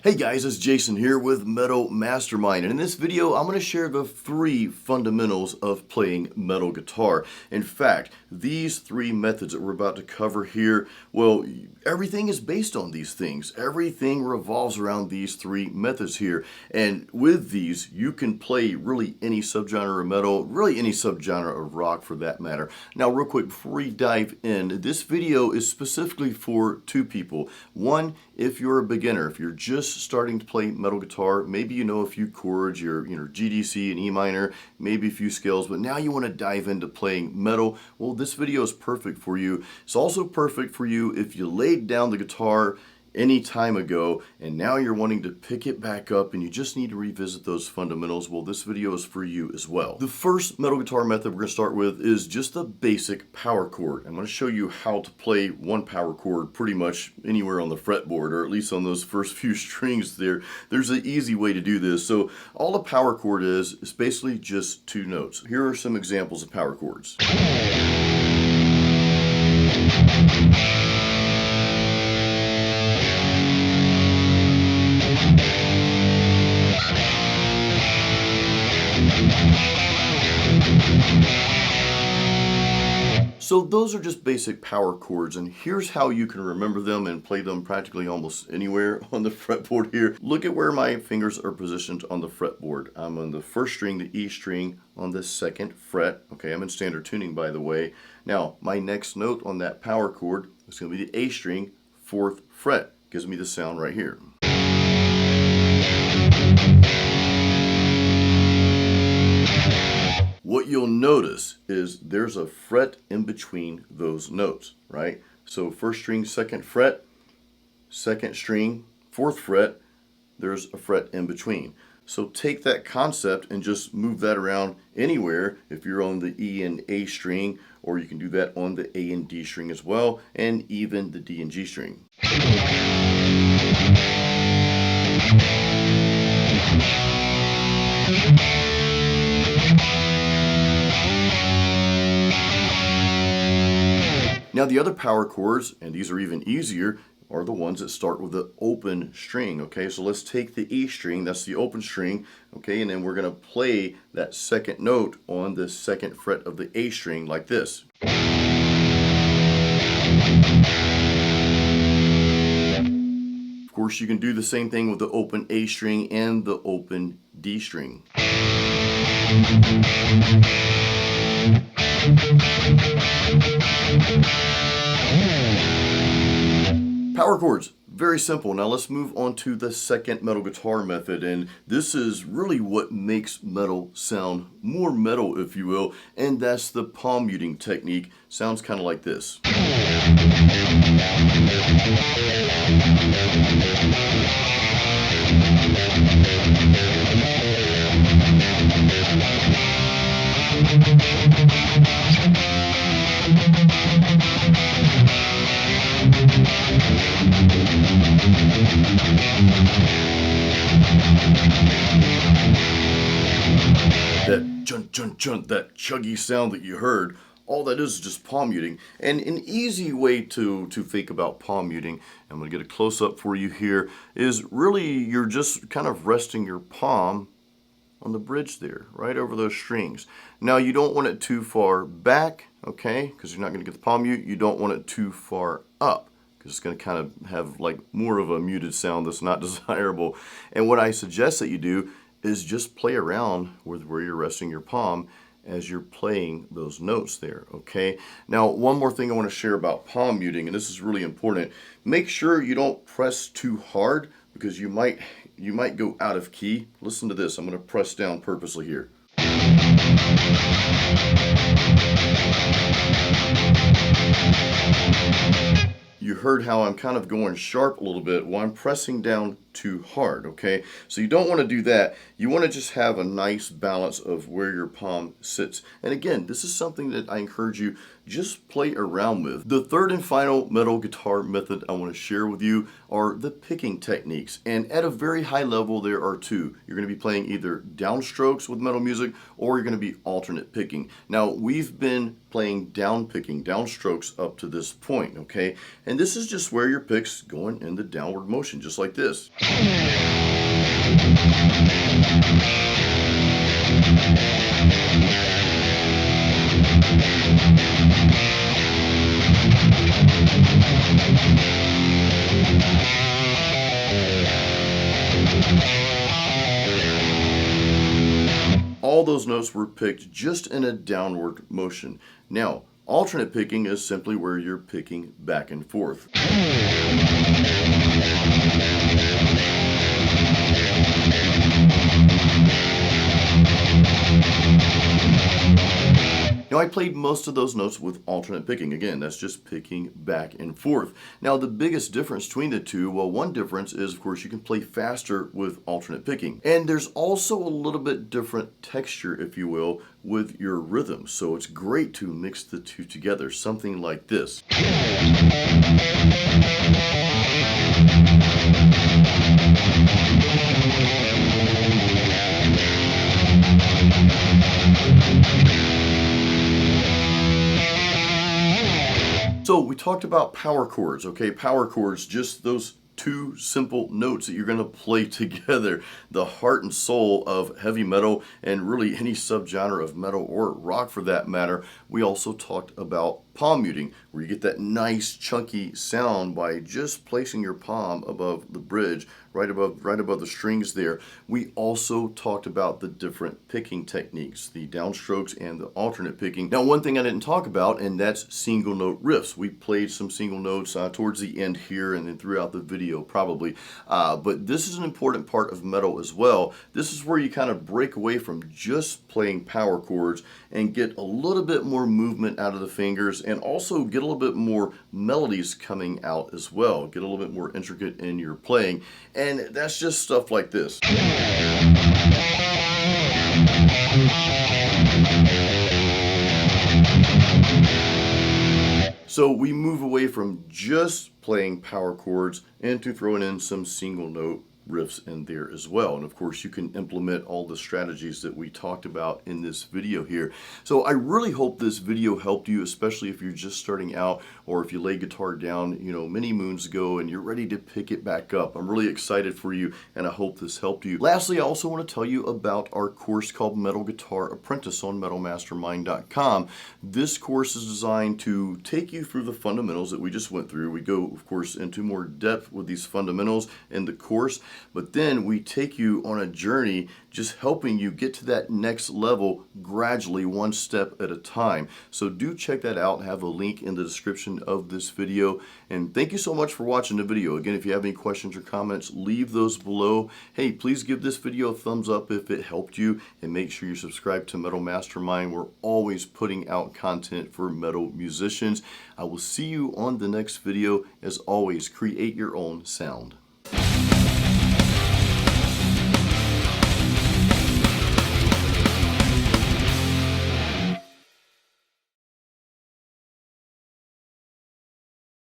Hey guys, it's Jason here with Metal Mastermind, and in this video I'm going to share the 3 fundamentals of playing metal guitar. In fact, these 3 methods that we're about to cover here, well, everything is based on these things. Everything revolves around these 3 methods here, and with these you can play really any subgenre of metal, really any subgenre of rock for that matter. Now real quick before we dive in, this video is specifically for 2 people. One, if you're a beginner, if you're just starting to play metal guitar, maybe you know a few chords, your GDC and E minor, maybe a few scales, but now you want to dive into playing metal, well, this video is perfect for you. It's also perfect for you if you laid down the guitar any time ago and now you're wanting to pick it back up and you just need to revisit those fundamentals. Well, this video is for you as well. The first metal guitar method we're going to start with is just the basic power chord. I'm going to show you how to play one power chord pretty much anywhere on the fretboard, or at least on those first few strings there. There's an easy way to do this. So all a power chord is basically just 2 notes. Here are some examples of power chords. So those are just basic power chords, and here's how you can remember them and play them practically almost anywhere on the fretboard here. Look at where my fingers are positioned on the fretboard. I'm on the 1st string, the E string, on the 2nd fret. Okay, I'm in standard tuning, by the way. Now, my next note on that power chord is going to be the A string, 4th fret. Gives me the sound right here. What you'll notice is there's a fret in between those notes, right? So 1st string, 2nd fret, 2nd string, 4th fret, there's a fret in between. So take that concept and just move that around anywhere if you're on the E and A string, or you can do that on the A and D string as well, and even the D and G string. Now the other power chords, and these are even easier, are the ones that start with the open string. Okay, so let's take the E string, that's the open string, okay, and then we're going to play that 2nd note on the 2nd fret of the A string like this. Of course, you can do the same thing with the open A string and the open D string. Power chords, very simple. Now let's move on to the 2nd metal guitar method, and this is really what makes metal sound more metal, if you will, and that's the palm muting technique. Sounds kind of like this. That chun chun chun, that chuggy sound that you heard, all that is just palm muting. And an easy way to think about palm muting, I'm going to get a close-up for you here, is really you're just kind of resting your palm on the bridge there, right over those strings. Now you don't want it too far back, okay, because you're not going to get the palm mute. You don't want it too far up, because it's going to kind of have like more of a muted sound that's not desirable. And what I suggest that you do is just play around with where you're resting your palm as you're playing those notes there, okay? Now, one more thing I want to share about palm muting, and this is really important. Make sure you don't press too hard, because you might go out of key. Listen to this. I'm going to press down purposely here. You heard how I'm kind of going sharp a little bit while I'm pressing down too hard, okay? So you don't want to do that. You want to just have a nice balance of where your palm sits. And again, this is something that I encourage you just play around with. The 3rd and final metal guitar method I want to share with you are the picking techniques. And at a very high level, there are two. You're going to be playing either downstrokes with metal music, or you're going to be alternate picking. Now, we've been playing down picking, downstrokes up to this point, okay? And this is just where your pick's going in the downward motion, just like this. All those notes were picked just in a downward motion. Now, alternate picking is simply where you're picking back and forth. Now, I played most of those notes with alternate picking. Again, that's just picking back and forth. Now, the biggest difference between the two, well, one difference is, of course, you can play faster with alternate picking. And there's also a little bit different texture, if you will, with your rhythm. So it's great to mix the two together, something like this. So we talked about power chords, okay? Power chords, just those two simple notes that you're going to play together, the heart and soul of heavy metal and really any subgenre of metal or rock for that matter. We also talked about palm muting, where you get that nice chunky sound by just placing your palm above the bridge, right above the strings there. We also talked about the different picking techniques, the downstrokes and the alternate picking. Now, one thing I didn't talk about, and that's single note riffs. We played some single notes towards the end here and then throughout the video probably, but this is an important part of metal as well. This is where you kind of break away from just playing power chords and get a little bit more movement out of the fingers, and also get a little bit more melodies coming out as well. Get a little bit more intricate in your playing, and that's just stuff like this. So we move away from just playing power chords into throwing in some single note riffs in there as well. And of course, you can implement all the strategies that we talked about in this video here. So I really hope this video helped you, especially if you're just starting out or if you laid guitar down, many moons ago and you're ready to pick it back up. I'm really excited for you, and I hope this helped you. Lastly, I also want to tell you about our course called Metal Guitar Apprentice on metalmastermind.com. This course is designed to take you through the fundamentals that we just went through. We go, of course, into more depth with these fundamentals in the course, but then we take you on a journey just helping you get to that next level gradually, one step at a time. So do check that out. I have a link in the description of this video. And thank you so much for watching the video. Again, if you have any questions or comments, leave those below. Hey, please give this video a thumbs up if it helped you, and make sure you subscribe to Metal Mastermind. We're always putting out content for metal musicians. I will see you on the next video. As always, create your own sound.